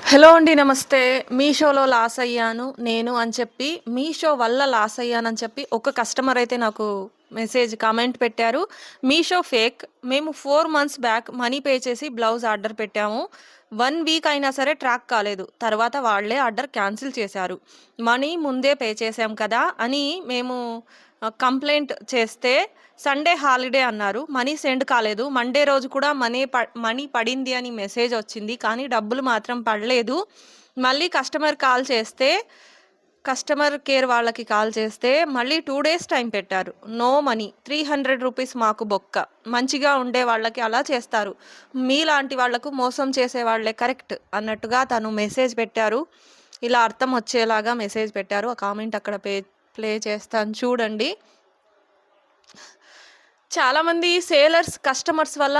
Hello అండి. నమస్తే. మీషోలో లాస్ అయ్యాను నేను అని చెప్పి, మీషో వల్ల లాస్ అయ్యానని చెప్పి ఒక కస్టమర్ అయితే నాకు కామెంట్ పెట్టారు. మీషో ఫేక్. మేము 4 మంత్స్ బ్యాక్ మనీ పే చేసి బ్లౌజ్ ఆర్డర్ పెట్టాము. 1 వీక్ అయినా సరే ట్రాక్ కాలేదు. తర్వాత వాళ్ళే ఆర్డర్ క్యాన్సిల్ చేశారు. మనీ ముందే పే చేశాం కదా అని మేము కంప్లెయింట్ చేస్తే సండే హాలిడే అన్నారు. మనీ సెండ్ కాలేదు. మండే రోజు కూడా మనీ పడింది అని మెసేజ్ వచ్చింది. కానీ డబ్బులు మాత్రం పడలేదు. మళ్ళీ కస్టమర్ కేర్ వాళ్ళకి కాల్ చేస్తే మళ్ళీ 2 డేస్ టైం పెట్టారు. No money. ₹300 మాకు బొక్క. మంచిగా ఉండే వాళ్ళకి అలా చేస్తారు. మీలాంటి వాళ్ళకు మోసం చేసే వాళ్ళే కరెక్ట్ అన్నట్టుగా తను మెసేజ్ పెట్టారు. ఇలా అర్థం వచ్చేలాగా మెసేజ్ పెట్టారు. ఆ కామెంట్ అక్కడ ప్లే చేస్తాను చూడండి. చాలామంది సేలర్స్ కస్టమర్స్ వల్ల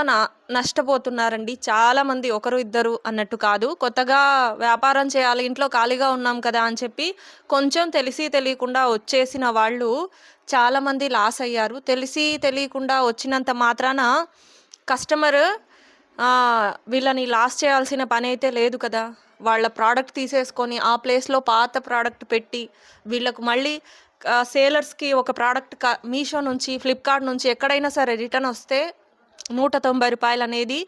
నష్టపోతున్నారండి. చాలామంది ఒకరు ఇద్దరు అన్నట్టు కాదు. కొత్తగా వ్యాపారం చేయాలి, ఇంట్లో ఖాళీగా ఉన్నాం కదా అని చెప్పి కొంచెం తెలిసి తెలియకుండా వచ్చేసిన వాళ్ళు చాలామంది లాస్ అయ్యారు. తెలిసి తెలియకుండా వచ్చినంత మాత్రాన కస్టమర్ వీళ్ళని లాస్ చేయాల్సిన పనైతే లేదు కదా! వాళ్ళ ప్రోడక్ట్ తీసేసుకొని ఆ ప్లేస్‌లో పాత ప్రోడక్ట్ పెట్టి వీళ్ళకు మళ్ళీ సేలర్స్‌కి ఒక ప్రోడక్ట్ మీషో నుంచి, ఫ్లిప్‌కార్ట్ నుంచి ఎక్కడైనా సరే రిటర్న్ వస్తే రూ. 190 అనేది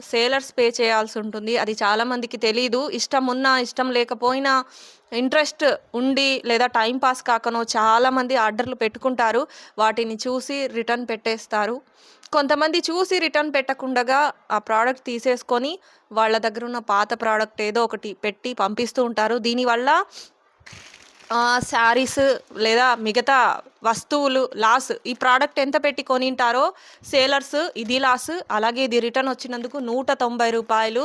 సేలర్స్ పే చేయాల్సుంటుంది. అది చాలామందికి తెలీదు. ఇష్టం ఉన్నా, ఇష్టం లేకపోయినా, ఇంట్రెస్ట్ ఉండి లేదా టైం పాస్ కాకనో చాలామంది ఆర్డర్‌లు పెట్టుకుంటారు. వాటిని చూసి రిటర్న్ పెట్టేస్తారు. కొంతమంది చూసి రిటర్న్ పెట్టకుండగా ఆ ప్రోడక్ట్ తీసేసుకొని వాళ్ళ దగ్గరున్న పాత ప్రోడక్ట్ ఏదో ఒకటి పెట్టి పంపిస్తూ ఉంటారు. దీనివల్ల శారీస్ లేదా మిగతా వస్తువులు లాస్. ఈ ప్రోడక్ట్ ఎంత పెట్టి కొనింటారో సేలర్స్ ఇది లాస్. అలాగే ఇది రిటర్న్ వచ్చినందుకు రూ. 190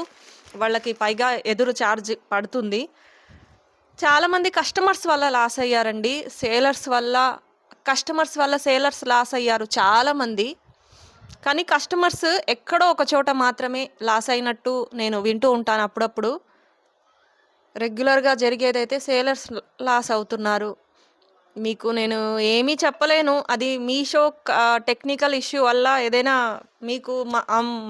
వాళ్ళకి పైగా ఎదురు ఛార్జ్ పడుతుంది. చాలామంది కస్టమర్స్ వల్ల లాస్ అయ్యారండి. కస్టమర్స్ వల్ల సేలర్స్ లాస్ అయ్యారు చాలామంది. కానీ కస్టమర్స్ ఎక్కడో ఒక చోట మాత్రమే లాస్ అయినట్టు నేను వింటూ ఉంటాను అప్పుడప్పుడు. రెగ్యులర్‌గా జరిగేదైతే సేలర్స్ లాస్ అవుతున్నారు. మీకు నేను ఏమీ చెప్పలేను. అది మీషో టెక్నికల్ ఇష్యూ వల్ల ఏదైనా మీకు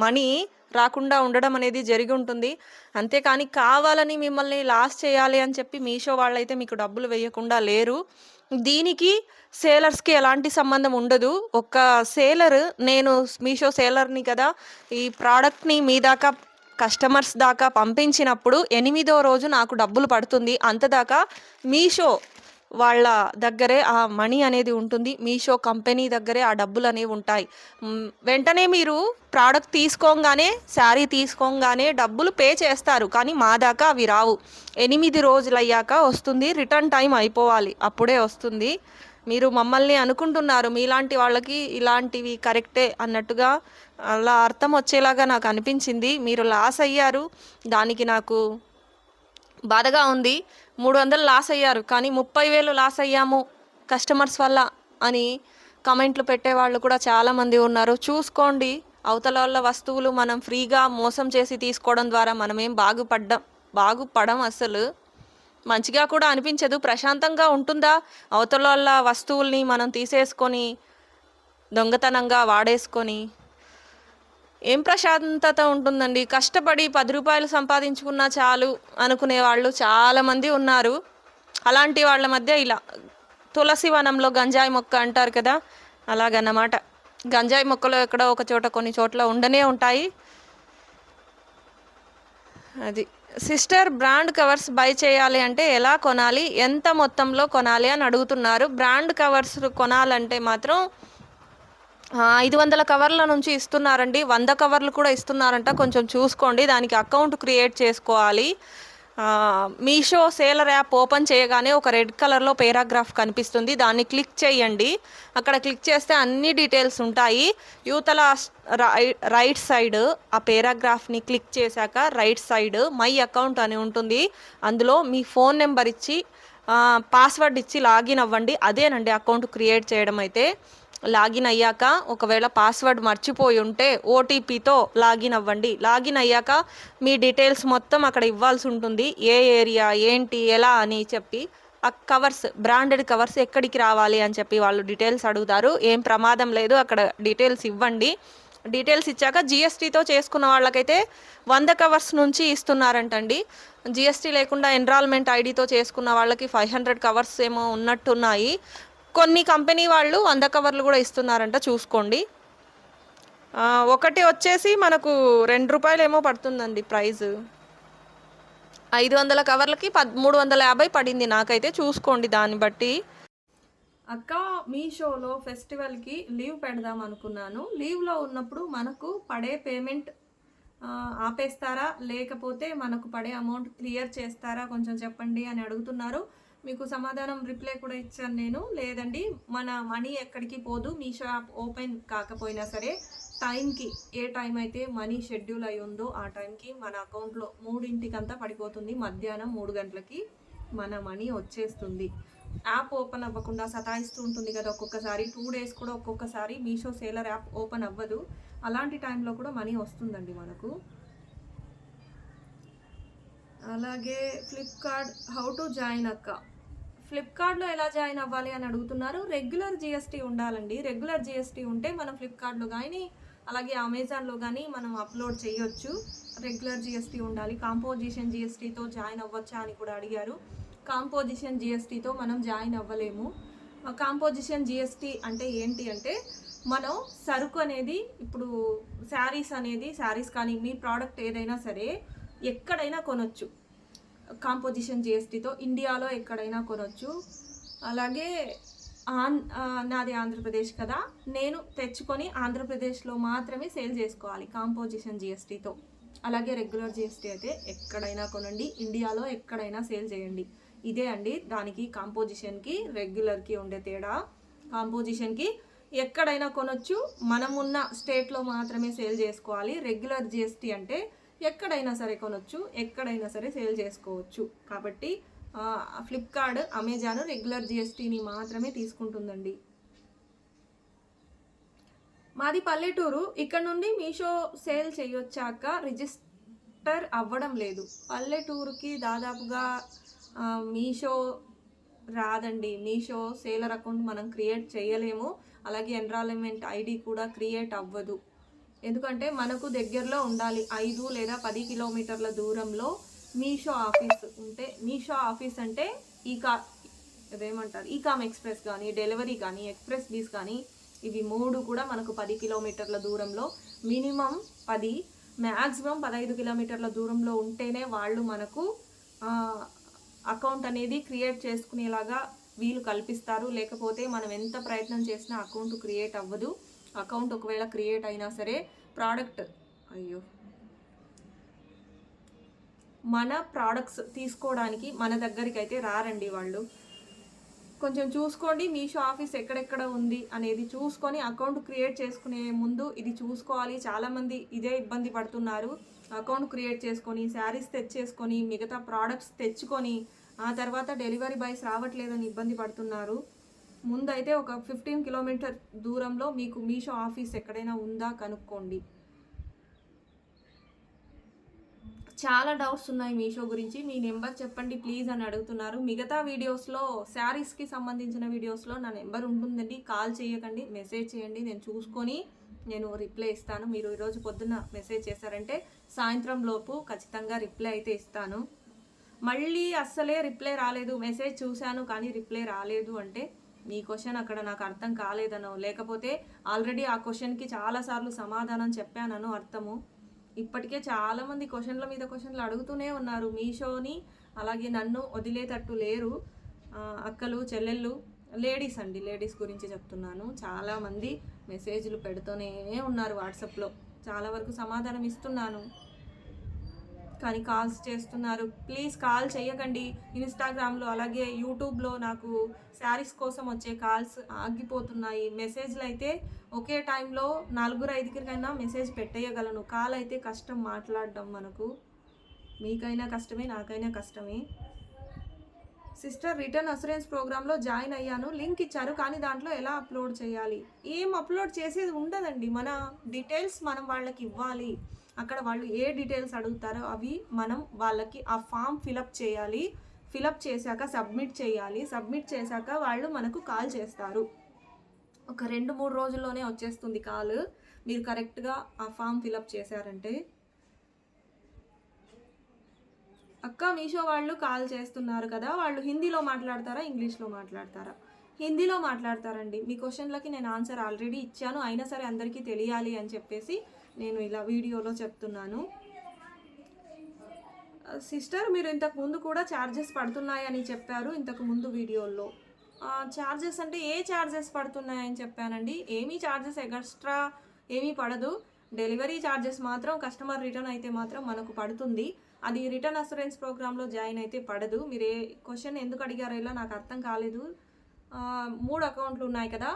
మనీ రాకుండా ఉండడం అనేది జరిగుంటుంది. అంతేకానీ కావాలని మిమ్మల్ని లాస్ చేయాలి అని చెప్పి మీషో వాళ్ళైతే మీకు డబ్బులు వేయకుండా లేరు. దీనికి సేలర్స్‌కి ఎలాంటి సంబంధం ఉండదు. ఒక సేలర్ నేను మీషో సేలర్‌ని కదా! ఈ ప్రోడక్ట్‌ని మీ దాకా కస్టమర్స్ దాకా పంపించినప్పుడు 8దో రోజు నాకు డబ్బులు పడుతుంది. అంతదాకా మీషో వాళ్ళ దగ్గరే ఆ మనీ అనేది ఉంటుంది. మీషో కంపెనీ దగ్గరే ఆ డబ్బులనేవి ఉంటాయి. వెంటనే మీరు ప్రోడక్ట్ శారీ తీసుకోంగానే డబ్బులు పే చేస్తారు. కానీ మా దాకా అవి రావు. 8 రోజులయ్యాక వస్తుంది. రిటర్న్ టైం అయిపోవాలి. అప్పుడే వస్తుంది. మీరు మమ్మల్ని అనుకుంటున్నారు. మీలాంటి వాళ్ళకి ఇలాంటివి కరెక్టే అన్నట్టుగా అలా అర్థం వచ్చేలాగా నాకు అనిపించింది. మీరు లాస్ అయ్యారు. దానికి నాకు బాధగా ఉంది. 300 లాస్ అయ్యారు. కానీ 30,000 లాస్ అయ్యాము కస్టమర్స్ వల్ల అని కామెంట్లు పెట్టేవాళ్ళు కూడా చాలామంది ఉన్నారు. చూసుకోండి. అవతలోళ్ళ వస్తువులు మనం ఫ్రీగా మోసం చేసి తీసుకోవడం ద్వారా మనమేం బాగుపడం అసలు. మంచిగా కూడా అనిపించదు. ప్రశాంతంగా ఉంటుందా? అవతలోళ్ళ వస్తువుల్ని మనం తీసేసుకొని, దొంగతనంగా వాడేసుకొని ఏం ప్రశాంతత ఉంటుందండి. కష్టపడి రూ. 10 సంపాదించుకున్నా చాలు అనుకునే వాళ్ళు చాలామంది ఉన్నారు. అలాంటి వాళ్ళ మధ్య ఇలా తులసి వనంలో గంజాయి మొక్క అంటారు కదా! అలాగన్నమాట. గంజాయి మొక్కలు ఎక్కడో ఒక చోట కొన్ని చోట్ల ఉండనే ఉంటాయి. అది. సిస్టర్, బ్రాండ్ కవర్స్ బై చేయాలి అంటే ఎలా కొనాలి? ఎంత మొత్తంలో కొనాలి అని అడుగుతున్నారు. బ్రాండ్ కవర్స్ కొనాలంటే మాత్రం 500 కవర్ల నుంచి ఇస్తున్నారండి. 100 కవర్లు కూడా ఇస్తున్నారంట. కొంచెం చూసుకోండి. దానికి అకౌంట్ క్రియేట్ చేసుకోవాలి. మీషో సేలర్ యాప్ ఓపెన్ చేయగానే ఒక రెడ్ కలర్‌లో పేరాగ్రాఫ్ కనిపిస్తుంది. దాన్ని క్లిక్ చేయండి. అక్కడ క్లిక్ చేస్తే అన్ని డీటెయిల్స్ ఉంటాయి. యువతల రైట్ సైడ్ ఆ పేరాగ్రాఫ్‌ని క్లిక్ చేశాక రైట్ సైడ్ మై అకౌంట్ అని ఉంటుంది. అందులో మీ ఫోన్ నెంబర్ ఇచ్చి పాస్వర్డ్ ఇచ్చి లాగిన్ అవ్వండి. అదేనండి అకౌంట్ క్రియేట్ చేయడం అయితే. లాగిన్ అయ్యాక ఒకవేళ పాస్వర్డ్ మర్చిపోయి ఉంటే ఓటీపీతో లాగిన్ అవ్వండి. లాగిన్ అయ్యాక మీ డీటెయిల్స్ మొత్తం అక్కడ ఇవ్వాల్సి ఉంటుంది. ఏ ఏరియా, ఏంటి, ఎలా అని చెప్పి ఆ బ్రాండెడ్ కవర్స్ ఎక్కడికి రావాలి అని చెప్పి వాళ్ళు డీటెయిల్స్ అడుగుతారు. ఏం ప్రమాదం లేదు. అక్కడ డీటెయిల్స్ ఇవ్వండి. డీటెయిల్స్ ఇచ్చాక జిఎస్టీతో చేసుకున్న వాళ్ళకైతే 100 కవర్స్ నుంచి ఇస్తున్నారంటండి. జిఎస్టీ లేకుండా ఎన్రాల్మెంట్ ఐడితో చేసుకున్న వాళ్ళకి 500 కవర్స్ ఏమో ఉన్నట్టున్నాయి. కొన్ని కంపెనీ వాళ్ళు 100 కవర్లు కూడా ఇస్తున్నారంట, చూసుకోండి. ఒకటి వచ్చేసి మనకు ₹2 ఏమో పడుతుందండి ప్రైస్. 500 కవర్లకి 350 పడింది నాకైతే, చూసుకోండి దాన్ని బట్టి. అక్క, మీషోలో ఫెస్టివల్కి లీవ్ పెడదాం అనుకున్నాను. లీవ్లో ఉన్నప్పుడు మనకు పడే పేమెంట్ ఆపేస్తారా, లేకపోతే మనకు పడే అమౌంట్ క్లియర్ చేస్తారా కొంచెం చెప్పండి అని అడుగుతున్నారు. మీకు సమాధానం రిప్లై కూడా ఇచ్చాను నేను. లేదండి, మన మనీ ఎక్కడికి పోదు. మీషో యాప్ ఓపెన్ కాకపోయినా సరే టైంకి, ఏ టైం అయితే మనీ షెడ్యూల్ అయి ఉందో ఆ టైంకి మన అకౌంట్లో 3:00 పడిపోతుంది. మధ్యాహ్నం 3 గంటలకి మన మనీ వచ్చేస్తుంది. యాప్ ఓపెన్ అవ్వకుండా సతాయిస్తూ ఉంటుంది కదా ఒక్కొక్కసారి. 2 డేస్ కూడా ఒక్కొక్కసారి మీషో సేలర్ యాప్ ఓపెన్ అవ్వదు. అలాంటి టైంలో కూడా మనీ వస్తుందండి మనకు. అలాగే ఫ్లిప్కార్ట్ హౌ టు జాయిన్ అక్క. ఫ్లిప్కార్ట్లో ఎలా జాయిన్ అవ్వాలి అని అడుగుతున్నారు. రెగ్యులర్ జిఎస్టీ ఉండాలండి. రెగ్యులర్ జిఎస్టీ ఉంటే మనం ఫ్లిప్కార్ట్లో కానీ అలాగే అమెజాన్లో కానీ మనం అప్లోడ్ చేయొచ్చు. రెగ్యులర్ జిఎస్టీ ఉండాలి. కాంపోజిషన్ జిఎస్టీతో జాయిన్ అవ్వచ్చా అని కూడా అడిగారు. కాంపోజిషన్ జిఎస్టీతో మనం జాయిన్ అవ్వలేము. కాంపోజిషన్ జిఎస్టీ అంటే ఏంటి అంటే, మనం సరుకు అనేది, ఇప్పుడు శారీస్ కానీ మీ ప్రోడక్ట్ ఏదైనా సరే ఎక్కడైనా కొనొచ్చు కాంపోజిషన్ జిఎస్టీతో. ఇండియాలో ఎక్కడైనా కొనొచ్చు. అలాగే నాది ఆంధ్రప్రదేశ్ కదా, నేను తెచ్చుకొని ఆంధ్రప్రదేశ్లో మాత్రమే సేల్ చేసుకోవాలి కాంపోజిషన్ జిఎస్టీతో. అలాగే రెగ్యులర్ జిఎస్టీ అయితే ఎక్కడైనా కొనండి, ఇండియాలో ఎక్కడైనా సేల్ చేయండి. ఇదే అండి దానికి కాంపోజిషన్కి రెగ్యులర్కి ఉండే తేడా. కాంపోజిషన్కి ఎక్కడైనా కొనొచ్చు, మనమున్న స్టేట్లో మాత్రమే సేల్ చేసుకోవాలి. రెగ్యులర్ జిఎస్టీ అంటే ఎక్కడైనా సరే కొనొచ్చు, ఎక్కడైనా సరే సేల్ చేసుకోవచ్చు. కాబట్టి ఫ్లిప్కార్ట్, అమెజాన్ రెగ్యులర్ జిఎస్టీని మాత్రమే తీసుకుంటుందండి. మాది పల్లెటూరు, ఇక్కడ నుండి మీషో సేల్ చేయొచ్చాక రిజిస్టర్ అవ్వడం లేదు. పల్లెటూరుకి దాదాపుగా మీషో రాదండి. మీషో సేలర్ అకౌంట్ మనం క్రియేట్ చేయలేము. అలాగే ఎన్రాల్మెంట్ ఐడి కూడా క్రియేట్ అవ్వదు. ఎందుకంటే మనకు దగ్గరలో ఉండాలి. 5 లేదా 10 కిలోమీటర్ల దూరంలో మీషో ఆఫీస్ ఉంటే. మీషో ఆఫీస్ అంటే ఈకామ్ ఎక్స్ప్రెస్ కానీ, డెలివరీ కానీ, ఎక్స్ప్రెస్ బీస్ కానీ, ఇవి 3 కూడా మనకు 10 కిలోమీటర్ల దూరంలో, మినిమం 10, మ్యాక్సిమం 15 కిలోమీటర్ల దూరంలో ఉంటేనే వాళ్ళు మనకు అకౌంట్ అనేది క్రియేట్ చేసుకునేలాగా వీలు కల్పిస్తారు. లేకపోతే మనం ఎంత ప్రయత్నం చేసినా అకౌంట్ క్రియేట్ అవ్వదు. అకౌంట్ ఒకవేళ క్రియేట్ అయినా సరే మన ప్రోడక్ట్స్ తీసుకోవడానికి మన దగ్గరికి అయితే రారండి వాళ్ళు. కొంచెం చూసుకోండి, మీషో ఆఫీస్ ఎక్కడెక్కడ ఉంది అనేది చూసుకొని అకౌంట్ క్రియేట్ చేసుకునే ముందు ఇది చూసుకోవాలి. చాలామంది ఇదే ఇబ్బంది పడుతున్నారు. అకౌంట్ క్రియేట్ చేసుకొని శారీస్ తెచ్చేసుకొని మిగతా ప్రోడక్ట్స్ తెచ్చుకొని ఆ తర్వాత డెలివరీ బాయ్స్ రావట్లేదని ఇబ్బంది పడుతున్నారు. ముందైతే ఒక 15 కిలోమీటర్ దూరంలో మీకు మీషో ఆఫీస్ ఎక్కడైనా ఉందా కనుక్కోండి. చాలా డౌట్స్ ఉన్నాయి మీషో గురించి, మీ నెంబర్ చెప్పండి ప్లీజ్ అని అడుగుతున్నారు. మిగతా వీడియోస్లో, శారీస్కి సంబంధించిన వీడియోస్లో నా నెంబర్ ఉంటుందండి. కాల్ చేయకండి, మెసేజ్ చేయండి, నేను చూసుకొని రిప్లై ఇస్తాను. మీరు ఈరోజు పొద్దున్న మెసేజ్ చేశారంటే సాయంత్రం లోపు ఖచ్చితంగా రిప్లై అయితే ఇస్తాను. మళ్ళీ అస్సలే రిప్లై రాలేదు, మెసేజ్ చూశాను కానీ రిప్లై రాలేదు అంటే మీ క్వశ్చన్ అక్కడ నాకు అర్థం కాలేదనో, లేకపోతే ఆల్రెడీ ఆ క్వశ్చన్కి చాలాసార్లు సమాధానం చెప్పాననో అర్థము. ఇప్పటికే చాలామంది క్వశ్చన్ల మీద క్వశ్చన్లు అడుగుతూనే ఉన్నారు. మీషోని అలాగే నన్ను వదిలేటట్టు లేరు. అక్కలు, చెల్లెళ్ళు, లేడీస్ అండి, లేడీస్ గురించి చెప్తున్నాను. చాలామంది మెసేజ్లు పెడుతూనే ఉన్నారు వాట్సాప్లో. చాలా వరకు సమాధానం ఇస్తున్నాను కానీ కాల్స్ చేస్తున్నారు. ప్లీజ్ కాల్ చేయకండి. ఇన్స్టాగ్రామ్లో అలాగే యూట్యూబ్లో నాకు శారీస్ కోసం వచ్చే కాల్స్ ఆగిపోతున్నాయి. మెసేజ్లు అయితే ఒకే టైంలో 4-5కైనా మెసేజ్ పెట్టేయగలను. కాల్ అయితే కష్టం మాట్లాడడం. మనకు మీకైనా కష్టమే, నాకైనా కష్టమే. సిస్టర్, రిటర్న్ అసూరెన్స్ ప్రోగ్రాంలో జాయిన్ అయ్యాను, లింక్ ఇచ్చారు కానీ దాంట్లో ఎలా అప్లోడ్ చేయాలి? ఏం అప్లోడ్ చేసేది ఉండదండి. మన డీటెయిల్స్ మనం వాళ్ళకి ఇవ్వాలి. అక్కడ వాళ్ళు ఏ డీటెయిల్స్ అడుగుతారో అవి మనం వాళ్ళకి ఆ ఫామ్ ఫిలప్ చేయాలి. ఫిలప్ చేశాక సబ్మిట్ చేయాలి. సబ్మిట్ చేశాక వాళ్ళు మనకు కాల్ చేస్తారు. ఒక 2-3 రోజుల్లోనే వచ్చేస్తుంది కాల్. మీరు కరెక్ట్గా ఆ ఫామ్ ఫిలప్ చేశారంటే. అక్క మీషో వాళ్ళు కాల్ చేస్తున్నారు కదా, వాళ్ళు హిందీలో మాట్లాడతారా ఇంగ్లీష్లో మాట్లాడతారా? హిందీలో మాట్లాడతారండి. మీ క్వశ్చన్లకి నేను ఆన్సర్ ఆల్రెడీ ఇచ్చాను, అయినా సరే అందరికీ తెలియాలి అని చెప్పేసి నేను ఇలా వీడియోలో చెప్తున్నాను. సిస్టర్, మీరు ఇంతకు ముందు కూడా ఛార్జెస్ పడుతున్నాయని చెప్పారు ఇంతకు ముందు వీడియోలో. ఛార్జెస్ అంటే ఏ ఛార్జెస్ పడుతున్నాయని చెప్పానండి? ఏమీ ఛార్జెస్ ఎక్స్ట్రా ఏమీ పడదు. డెలివరీ ఛార్జెస్ మాత్రం కస్టమర్ రిటర్న్ అయితే మాత్రం మనకు పడుతుంది. అది రిటర్న్ అసూరెన్స్ ప్రోగ్రాంలో జాయిన్ అయితే పడదు. మీరు ఏ క్వశ్చన్ ఎందుకు అడిగారో ఇలా నాకు అర్థం కాలేదు. 3 అకౌంట్లు ఉన్నాయి కదా,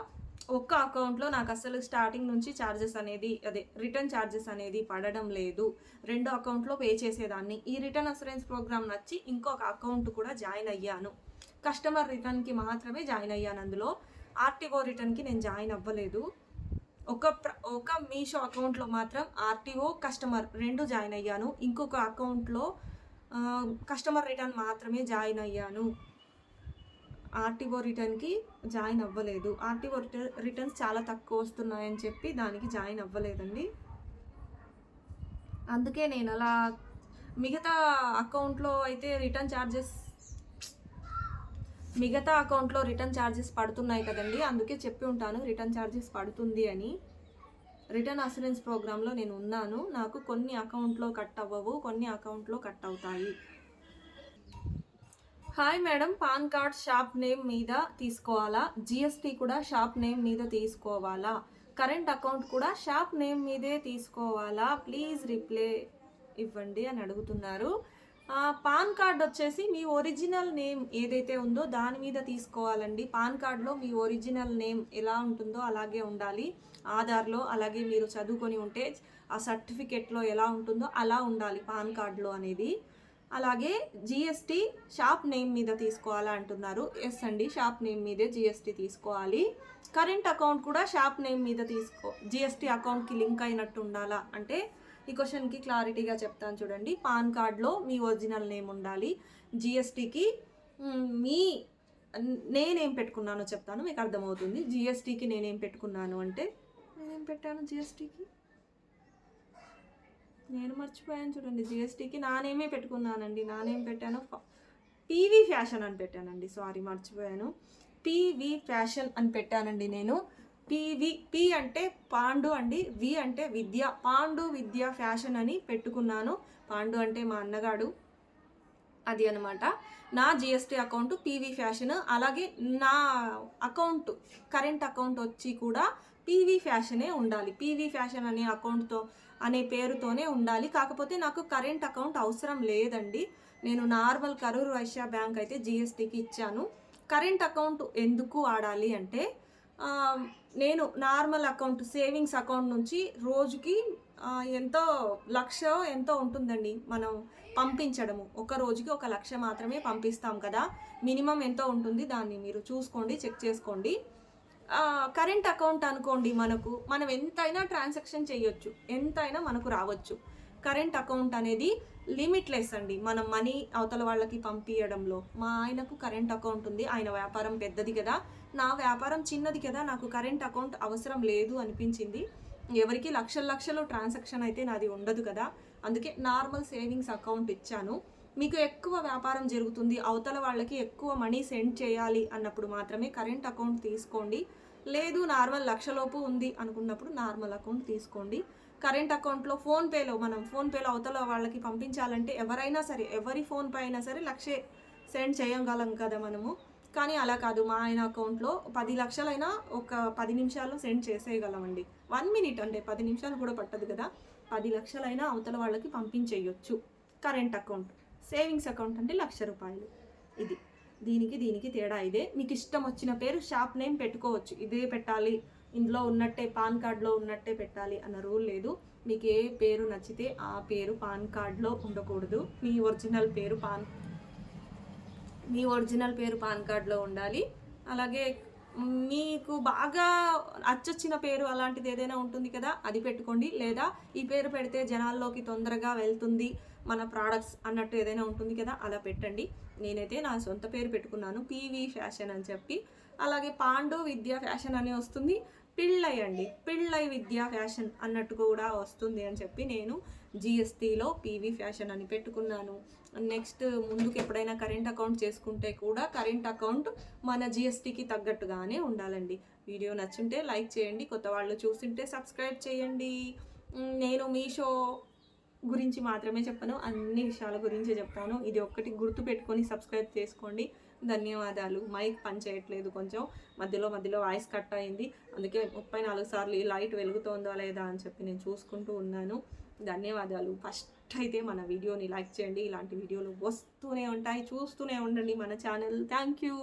ఒక్క అకౌంట్లో నాకు అసలు స్టార్టింగ్ నుంచి ఛార్జెస్ అనేది రిటర్న్ ఛార్జెస్ అనేది పడడం లేదు. 2 అకౌంట్లో పే చేసేదాన్ని. ఈ రిటర్న్ అసూరెన్స్ ప్రోగ్రామ్ నచ్చి ఇంకొక అకౌంట్ కూడా జాయిన్ అయ్యాను. కస్టమర్ రిటర్న్కి మాత్రమే జాయిన్ అయ్యాను. అందులో ఆర్టీఓ రిటర్న్కి నేను జాయిన్ అవ్వలేదు. ఒక మీషో అకౌంట్లో మాత్రం ఆర్టీఓ కస్టమర్ 2 జాయిన్ అయ్యాను. ఇంకొక అకౌంట్లో కస్టమర్ రిటర్న్ మాత్రమే జాయిన్ అయ్యాను. ఆర్టీఓ రిటర్న్కి జాయిన్ అవ్వలేదు. ఆర్టీఓ రిటర్న్స్ చాలా తక్కువ వస్తున్నాయని చెప్పి దానికి జాయిన్ అవ్వలేదండి. అందుకే నేను అలా మిగతా అకౌంట్లో అయితే రిటర్న్ ఛార్జెస్ పడుతున్నాయి కదండి, అందుకే చెప్పి ఉంటాను రిటర్న్ ఛార్జెస్ పడుతుంది అని. రిటర్న్ అసూరెన్స్ ప్రోగ్రాంలో నేను ఉన్నాను. నాకు కొన్ని అకౌంట్లో కట్ అవ్వవు, కొన్ని అకౌంట్లో కట్ అవుతాయి. Hi madam, pan card shop name మీద తీసుకోవాలా? జిఎస్టీ కూడా షాప్ నేమ్ మీద తీసుకోవాలా? కరెంట్ అకౌంట్ కూడా షాప్ నేమ్ మీదే తీసుకోవాలా? ప్లీజ్ రిప్లై ఇవ్వండి అని అడుగుతున్నారు. పాన్ కార్డ్ వచ్చేసి మీ ఒరిజినల్ నేమ్ ఏదైతే ఉందో దాని మీద తీసుకోవాలండి. పాన్ కార్డ్లో మీ ఒరిజినల్ నేమ్ ఎలా ఉంటుందో అలాగే ఉండాలి. ఆధార్లో అలాగే మీరు చదువుకొని ఉంటే ఆ సర్టిఫికెట్లో ఎలా ఉంటుందో అలా ఉండాలి పాన్ కార్డ్లో అనేది. అలాగే జిఎస్టీ షాప్ నేమ్ మీద తీసుకోవాలా అంటున్నారు. ఎస్ అండి, షాప్ నేమ్ మీదే జిఎస్టీ తీసుకోవాలి. కరెంట్ అకౌంట్ కూడా షాప్ నేమ్ మీద జిఎస్టీ అకౌంట్కి లింక్ అయినట్టు ఉండాలా అంటే ఈ క్వశ్చన్కి క్లారిటీగా చెప్తాను చూడండి. పాన్ కార్డ్లో మీ ఒరిజినల్ నేమ్ ఉండాలి. జిఎస్టీకి నేనేం పెట్టుకున్నానో చెప్తాను, మీకు అర్థమవుతుంది. జిఎస్టీకి నేనేం పెట్టుకున్నాను అంటే, నేనేం పెట్టాను జిఎస్టీకి, నేను మర్చిపోయాను చూడండి. జిఎస్టీకి నా నేమే పెట్టుకున్నానండి. నా నేమ్ పెట్టాను పీవీ ఫ్యాషన్ అని పెట్టానండి. సారీ, మర్చిపోయాను. పీవీ ఫ్యాషన్ అని పెట్టానండి నేను. పి అంటే పాండు అండి, వి అంటే విద్య. పాండు విద్య ఫ్యాషన్ అని పెట్టుకున్నాను. పాండు అంటే మా అన్నగాడు, అది అనమాట. నా జిఎస్టీ అకౌంట్ పీవీ ఫ్యాషన్. అలాగే నా అకౌంట్ కరెంట్ అకౌంట్ వచ్చి కూడా పీవీ ఫ్యాషనే ఉండాలి. పీవీ ఫ్యాషన్ అనే పేరుతోనే ఉండాలి. కాకపోతే నాకు కరెంట్ అకౌంట్ అవసరం లేదండి. నేను నార్మల్ కరూర్ వైశ్య బ్యాంక్ అయితే జిఎస్టీకి ఇచ్చాను. కరెంట్ అకౌంట్ ఎందుకు వాడాలి అంటే, నేను నార్మల్ అకౌంట్ సేవింగ్స్ అకౌంట్ నుంచి రోజుకి ఎంతో ఉంటుందండి మనం పంపించడము. ఒక రోజుకి 1 లక్ష మాత్రమే పంపిస్తాం కదా, మినిమం ఎంతో ఉంటుంది, దాన్ని మీరు చూసుకోండి, చెక్ చేసుకోండి. కరెంట్ అకౌంట్ అనుకోండి, మనం ఎంతైనా ట్రాన్సాక్షన్ చేయొచ్చు, ఎంతైనా మనకు రావచ్చు. కరెంట్ అకౌంట్ అనేది లిమిట్లెస్ అండి మనం మనీ అవతల వాళ్ళకి పంపించడంలో. మా ఆయనకు కరెంట్ అకౌంట్ ఉంది, ఆయన వ్యాపారం పెద్దది కదా, నా వ్యాపారం చిన్నది కదా, నాకు కరెంట్ అకౌంట్ అవసరం లేదు అనిపించింది. ఎవరికి లక్షలు ట్రాన్సాక్షన్ అయితే నాది ఉండదు కదా, అందుకే నార్మల్ సేవింగ్స్ అకౌంట్ ఇచ్చాను. మీకు ఎక్కువ వ్యాపారం జరుగుతుంది, అవతల వాళ్ళకి ఎక్కువ మనీ సెండ్ చేయాలి అన్నప్పుడు మాత్రమే కరెంట్ అకౌంట్ తీసుకోండి. లేదు నార్మల్ లక్షలోపు ఉంది అనుకున్నప్పుడు నార్మల్ అకౌంట్ తీసుకోండి. కరెంట్ అకౌంట్లో ఫోన్పేలో అవతల వాళ్ళకి పంపించాలంటే ఎవరైనా సరే, ఎవరి ఫోన్పే అయినా సరే 1 లక్ష సెండ్ చేయగలం కదా మనము. కానీ అలా కాదు, మా ఆయన అకౌంట్లో 10 లక్షలైనా ఒక 10 నిమిషాల్లో సెండ్ చేసేయగలమండి. 1 మినిట్ అంటే 10 నిమిషాలు కూడా పట్టదు కదా, 10 లక్షలైనా అవతల వాళ్ళకి పంపించేయచ్చు. కరెంట్ అకౌంట్, సేవింగ్స్ అకౌంట్ అంటే 1 లక్ష రూపాయలు. దీనికి తేడా ఇదే. మీకు ఇష్టం వచ్చిన పేరు షాప్ నేమ్ పెట్టుకోవచ్చు, ఇదే పెట్టాలి, ఇందులో ఉన్నట్టే పాన్ కార్డ్లో ఉన్నట్టే పెట్టాలి అన్న రూల్ లేదు. మీకు ఏ పేరు నచ్చితే ఆ పేరు పాన్ కార్డ్లో ఉండకూడదు. మీ ఒరిజినల్ పేరు పాన్ కార్డ్లో ఉండాలి. అలాగే మీకు బాగా అచ్చొచ్చిన పేరు అలాంటిది ఏదైనా ఉంటుంది కదా, అది పెట్టుకోండి. లేదా ఈ పేరు పెడితే జనాల్లోకి తొందరగా వెళ్తుంది మన ప్రోడక్ట్స్ అన్నట్టు ఏదైనా ఉంటుంది కదా, అలా పెట్టండి. నేనైతే నా సొంత పేరు పెట్టుకున్నాను, పీవీ ఫ్యాషన్ అని చెప్పి. అలాగే పాండు విద్యా ఫ్యాషన్ అని వస్తుంది, పిళ్ళై అండి, పిళ్ళై విద్యా ఫ్యాషన్ అన్నట్టు కూడా వస్తుంది అని చెప్పి నేను జిఎస్టీలో పీవీ ఫ్యాషన్ అని పెట్టుకున్నాను. నెక్స్ట్ ముందుకు ఎప్పుడైనా కరెంట్ అకౌంట్ చేసుకుంటే కూడా కరెంట్ అకౌంట్ మన జిఎస్టీకి తగ్గట్టుగానే ఉండాలండి. వీడియో నచ్చుంటే లైక్ చేయండి, కొత్త వాళ్ళు చూస్తుంటే సబ్స్క్రైబ్ చేయండి. నేను మీషో గురించి మాత్రమే చెప్పను, అన్ని విషయాల గురించి చెప్తాను. ఇది ఒక్కటి గుర్తు పెట్టుకొని సబ్స్క్రైబ్ చేసుకోండి. ధన్యవాదాలు. మైక్ పని చేయట్లేదు, కొంచెం మధ్యలో వాయిస్ కట్ అయింది, అందుకే 34 సార్లు ఈ లైట్ వెలుగుతోందా లేదా అని చెప్పి నేను చూసుకుంటూ ఉన్నాను. ధన్యవాదాలు. ఫస్ట్ అయితే మన వీడియోని లైక్ చేయండి, ఇలాంటి వీడియోలు వస్తూనే ఉంటాయి, చూస్తూనే ఉండండి మన ఛానల్. Thank you.